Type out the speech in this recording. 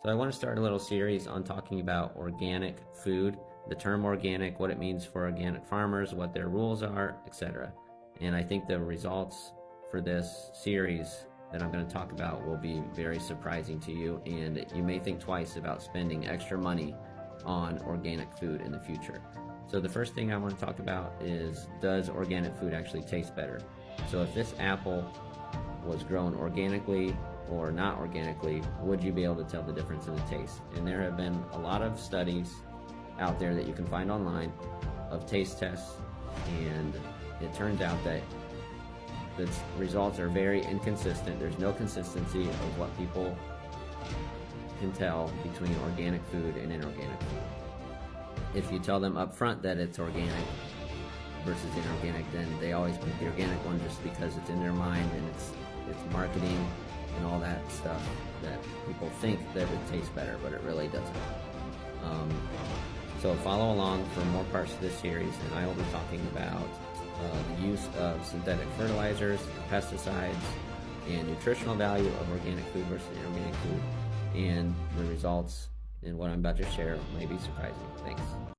So I want to start a little series on talking about organic food, the term organic, what it means for organic farmers, what their rules are, etc. And I think the results for this series that I'm going to talk about will be very surprising to you, and you may think twice about spending extra money on organic food in the future. So the first thing I want to talk about is, does organic food actually taste better? So if this apple was grown organically or not organically, would you be able to tell the difference in the taste? And there have been a lot of studies out there that you can find online of taste tests, and it turns out that the results are very inconsistent. There's no consistency of what people can tell between organic food and inorganic food. If you tell them up front that it's organic versus inorganic, then they always pick the organic one just because it's in their mind and it's marketing and all that stuff, that people think that it tastes better, but it really doesn't. So follow along for more parts of this series, and I will be talking about the use of synthetic fertilizers, pesticides, and nutritional value of organic food versus inorganic food, and the results in what I'm about to share may be surprising. Thanks.